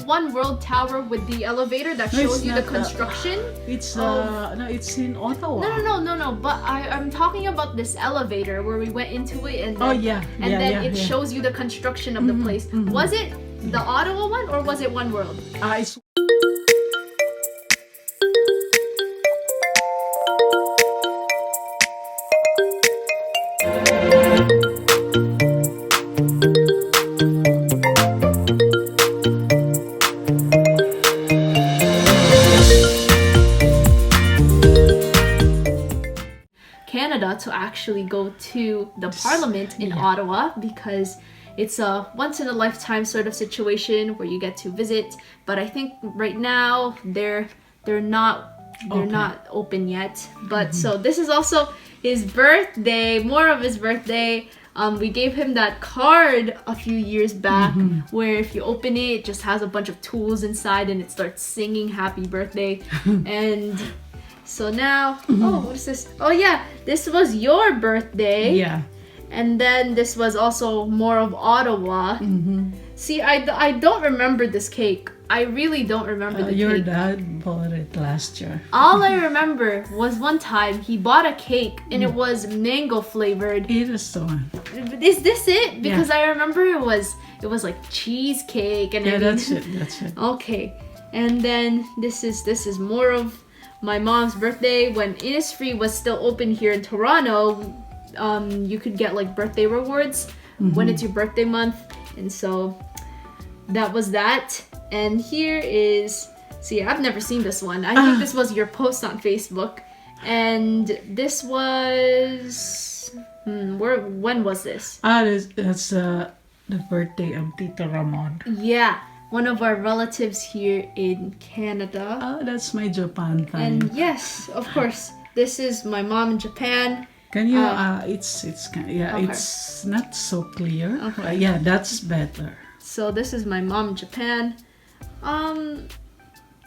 it One World Tower with the elevator that shows you the construction? It's no, it's in Ottawa. No. But I'm talking about this elevator where we went into it and then, it shows you the construction of the place. Was it the Ottawa one or was it One World? It's Canada to actually go to the Parliament in Ottawa because it's a once-in-a-lifetime sort of situation where you get to visit. But I think right now they're not open yet. But so this is also his birthday, more of his birthday. We gave him that card a few years back where if you open it, it just has a bunch of tools inside and it starts singing happy birthday. And so now, what is this? Oh yeah, this was your birthday. Yeah. And then this was also more of Ottawa. See, I don't remember this cake. I really don't remember the your cake. dad bought it last year. All I remember was one time he bought a cake and it was mango flavored. It is the one. Is this it? Because I remember it was like cheesecake and that's it. Okay. And then this is more of my mom's birthday when Innisfree was still open here in Toronto. You could get like birthday rewards when it's your birthday month, and so that was that. And here is, see, I've never seen this one. I think this was your post on Facebook, and this was when was this? That's the birthday of Tito Ramon. Yeah, one of our relatives here in Canada. That's my Japan time. And yes, of course, this is my mom in Japan. Can you? It's not so clear. Okay. Yeah, that's better. So this is my mom in Japan.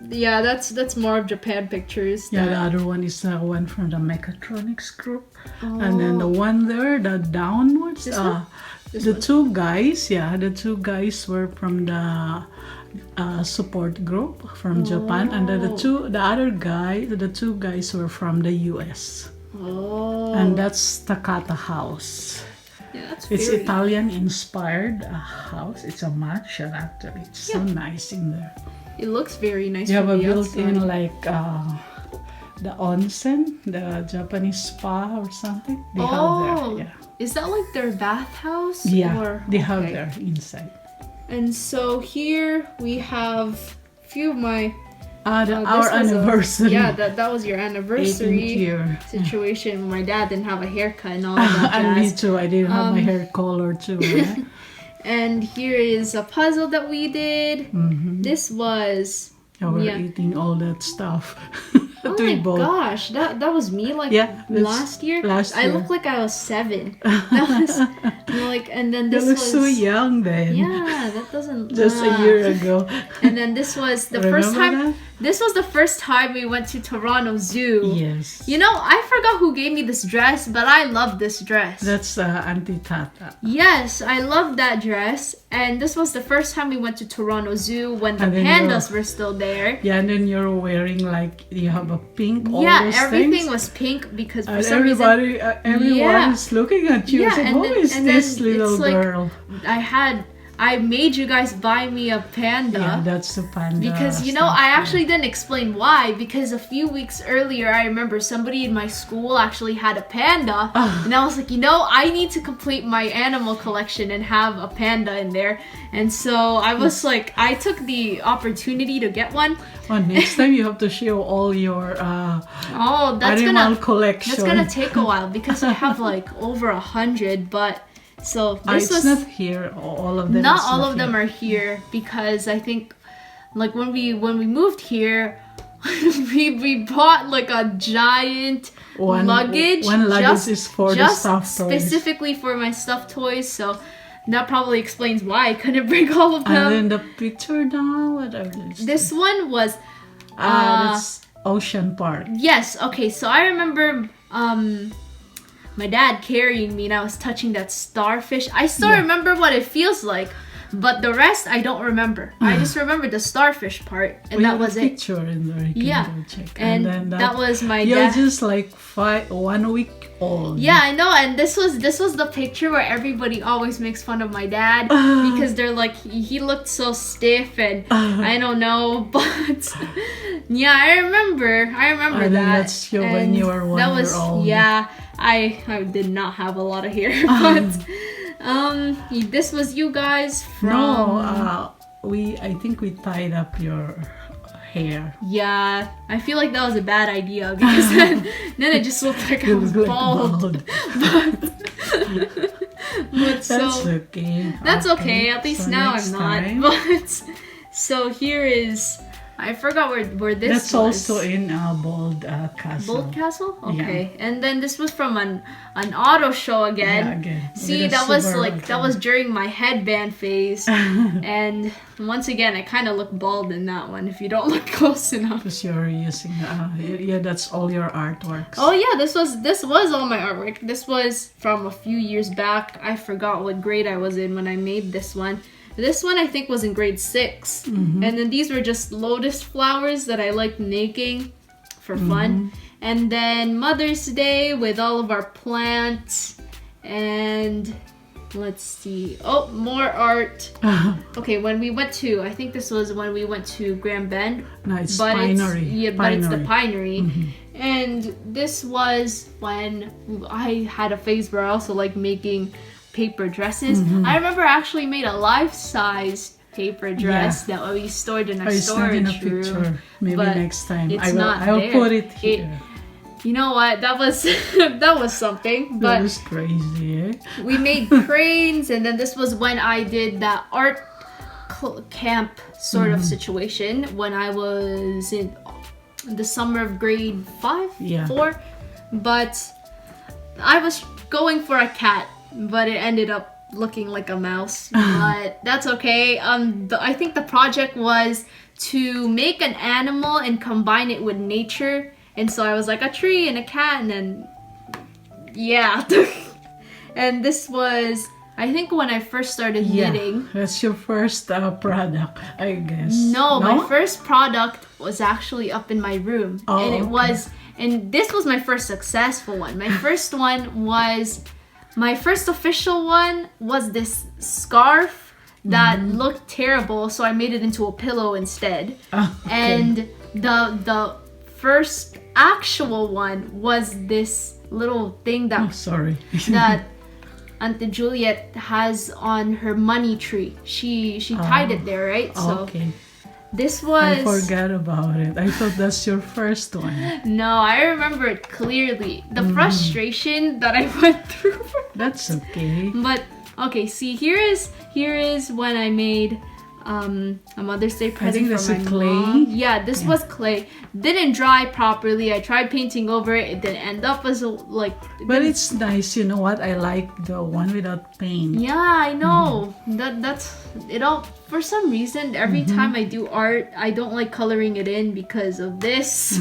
Yeah, that's more of Japan pictures. Yeah, the other one is the one from the mechatronics group, and then the one there, the downwards. The two guys were from the support group from Japan, and then the two guys were from the US. And that's Takata House. Yeah, it's Italian inspired house. It's a matcha actually. It's so nice in there. It looks very nice. You have a built-in like the onsen, the Japanese spa or something. They have there. Yeah. Is that like their bathhouse? Yeah, they have there inside. And so here we have a few of my our anniversary. That was your anniversary situation. My dad didn't have a haircut and all that. And me too. I didn't have my hair color too. Right? And here is a puzzle that we did. This was we're eating all that stuff. Oh my gosh, that was me last year. I look like I was 7. That was like, and then this was so young then. Yeah, that doesn't just a year ago. And then this was the first time. That? This was the first time we went to Toronto Zoo. Yes. You know, I forgot who gave me this dress, but I love this dress. That's Auntie Tata. Yes, I love that dress. And this was the first time we went to Toronto Zoo when the pandas were still there. Yeah, and then you're wearing like, you have a pink, all those everything things. was pink because for and some reason... everyone is looking at you. Yeah, so, who is this little girl? I made you guys buy me a panda. Yeah, that's the panda. Because, I actually didn't explain why. Because a few weeks earlier, I remember somebody in my school actually had a panda. And I was like, I need to complete my animal collection and have a panda in there. And so I was like, I took the opportunity to get one. Next time you have to show all your animal collection. That's gonna take a while because I have like over 100, but... So this was not here. All of them. Not all of them are here because I think, like when we moved here, we bought like a giant luggage. One luggage is for the stuffed toys. Specifically for my stuffed toys. So that probably explains why I couldn't bring all of them. And then the picture now. What are these? This one was. That's Ocean Park. Yes. Okay. So I remember. My dad carrying me and I was touching that starfish. I still remember what it feels like. But the rest I don't remember. I just remember the starfish part, and that was it. Picture in there. You can go check. And then that was my you're dad. just like 1 week old. Yeah, I know. And this was the picture where everybody always makes fun of my dad because they're like he looked so stiff and I don't know, but yeah, I remember that. That's you when you were 1 year old. Yeah, I did not have a lot of hair, but this was you guys from. No, I think we tied up your hair. Yeah, I feel like that was a bad idea because then it just looked like I was bald. But so, that's okay. That's okay. At least so now next I'm not. But so here is. I forgot where this That's was. also in Bold Castle. Bold Castle? Okay. Yeah. And then this was from an auto show again. Yeah, again. See, that was during my headband phase. And once again, I kind of look bald in that one if you don't look close enough. Because you're using that's all your artworks. Oh yeah, this was all my artwork. This was from a few years back. I forgot what grade I was in when I made this one. This one I think was in grade 6. And then these were just lotus flowers that I liked making for fun. And then Mother's Day with all of our plants. And let's see. Oh, more art. Okay, I think this was when we went to Grand Bend. No, it's Pinery. But it's the Pinery. And this was when I had a phase where I also like making paper dresses. I remember I actually made a life-size paper dress that we stored in our storage room. Maybe next time. I'll put it here. You know what? That was that was something. But that was crazy, eh? We made cranes, and then this was when I did that art camp sort of situation when I was in the summer of grade 4. But I was going for a cat. But it ended up looking like a mouse. But that's okay. I think the project was to make an animal and combine it with nature. And so I was like a tree and a cat, and then yeah. And this was, I think, when I first started knitting. That's your first product, I guess. No, my first product was actually up in my room, and this was my first successful one. My first one was. My first official one was this scarf that looked terrible, so I made it into a pillow instead. And the first actual one was this little thing that that Auntie Juliet has on her money tree. She tied it there, right? So this was... I forgot about it. I thought that's your first one. No, I remember it clearly. The frustration that I went through. That's okay. But okay, see, here is when I made a Mother's Day present for my clay. mom. Yeah, this was clay. Didn't dry properly. I tried painting over it. It didn't end up as But it's nice. You know what? I like the one without paint. Yeah, I know. That's it. All for some reason, every time I do art, I don't like coloring it in because of this.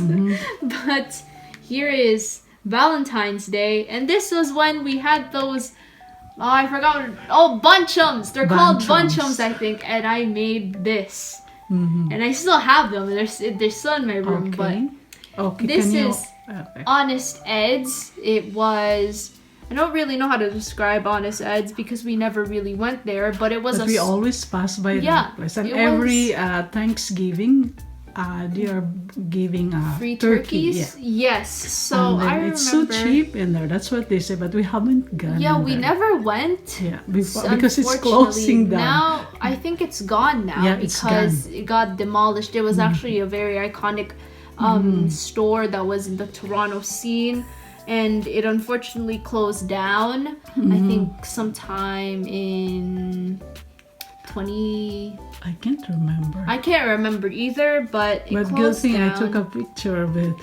But here is Valentine's Day, and this was when we had those. Oh, I forgot. Oh, bunchums. They're called bunchums, I think. And I made this. And I still have them. They're still in my room. But this is Honest Ed's. It was... I don't really know how to describe Honest Ed's because we never really went there. But it was we always pass by that place. And every Thanksgiving... they are giving free turkey. turkeys. Yes, so I remember it's so cheap in there. That's what they say, but we haven't gone. Yeah, we never went. Yeah, because it's closing down. Now I think it's gone now because it got demolished. It was actually a very iconic store that was in the Toronto scene, and it unfortunately closed down. I think sometime in 20. I can't remember. I can't remember either, but it closed good thing down. I took a picture of it.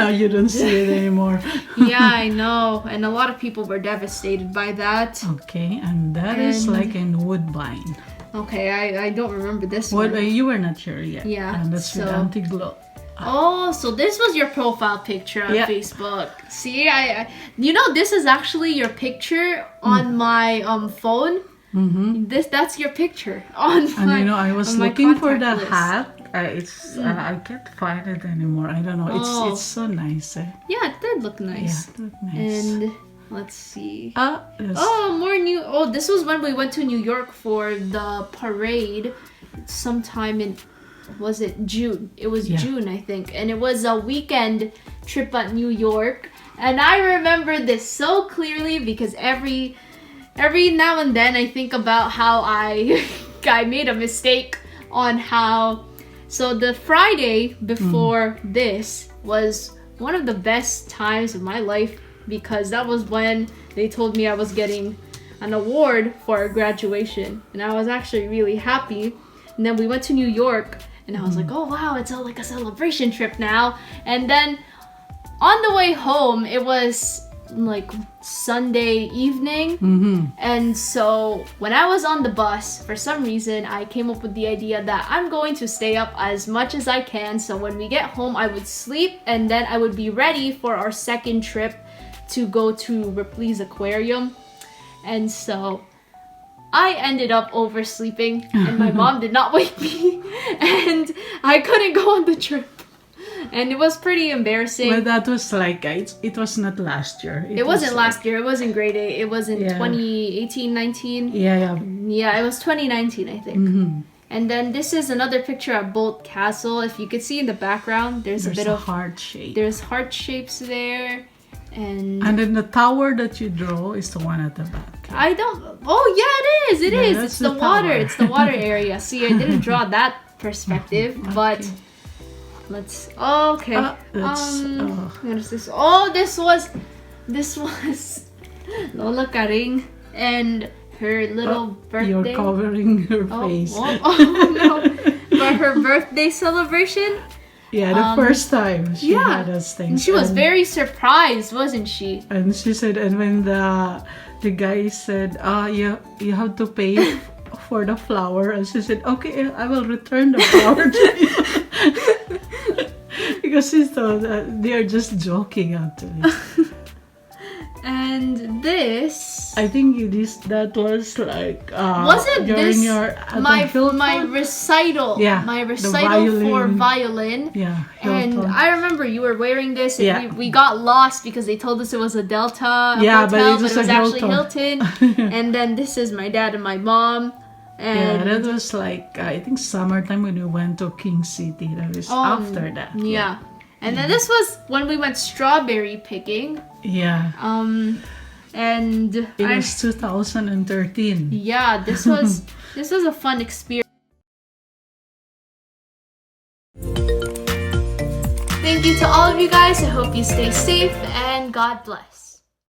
Now you don't see it anymore. Yeah, I know. And a lot of people were devastated by that. Okay, and that is like in Woodbine. Okay, I don't remember this one. You were not here yet. Yeah. And that's with Auntie Glow. Oh, so this was your profile picture on Facebook. See, I you know, this is actually your picture on my phone. That's your picture on And my, you know, I was on my looking for the contact list. hat. I can't find it anymore. I don't know. Oh. It's so nice. Yeah, it did look nice. Yeah, it looked nice. And let's see. Yes. Oh, more new. Oh, this was when we went to New York for the parade sometime in, was it June? It was June, I think. And it was a weekend trip at New York. And I remember this so clearly because every now and then I think about how I made a mistake on how. So the Friday before this was one of the best times of my life because that was when they told me I was getting an award for graduation, and I was actually really happy. And then we went to New York, and I was like, oh wow, it's like a celebration trip now. And then on the way home, it was like Sunday evening, and so when I was on the bus, for some reason I came up with the idea that I'm going to stay up as much as I can, so when we get home I would sleep, and then I would be ready for our second trip to go to Ripley's Aquarium. And so I ended up oversleeping, and my mom did not wake me, and I couldn't go on the trip. And it was pretty embarrassing. But that was like, it was not last year. It wasn't last year. It was in grade 8. It was in 2018, 19. Yeah. Yeah, it was 2019, I think. And then this is another picture at Bolt Castle. If you could see in the background, there's a bit of heart shape. There's heart shapes there. And then the tower that you draw is the one at the back. I don't... Oh, yeah, it is. It is. It's the water. tower. It's the water area. See, I didn't draw that perspective, but... Let's. Oh, okay. What is this? Oh, this was Lola Karing and her little birthday. You're covering her face. Oh no! For her birthday celebration. Yeah, the first time she had us things. And she was very surprised, wasn't she? And she said, and when the guy said, you have to pay for the flower, and she said, okay, I will return the flower to you. Because she thought that they are just joking actually. And this, I think that was like was it during this your my recital? Yeah, my recital for violin. Yeah, and I remember you were wearing this, and we got lost because they told us it was a Delta hotel, but it was actually Hilton. And then this is my dad and my mom. And that was like I think summertime when we went to King City. That was after that. Yeah. And then this was when we went strawberry picking. Yeah. And it was 2013. Yeah, this was a fun experience. Thank you to all of you guys. I hope you stay safe and God bless.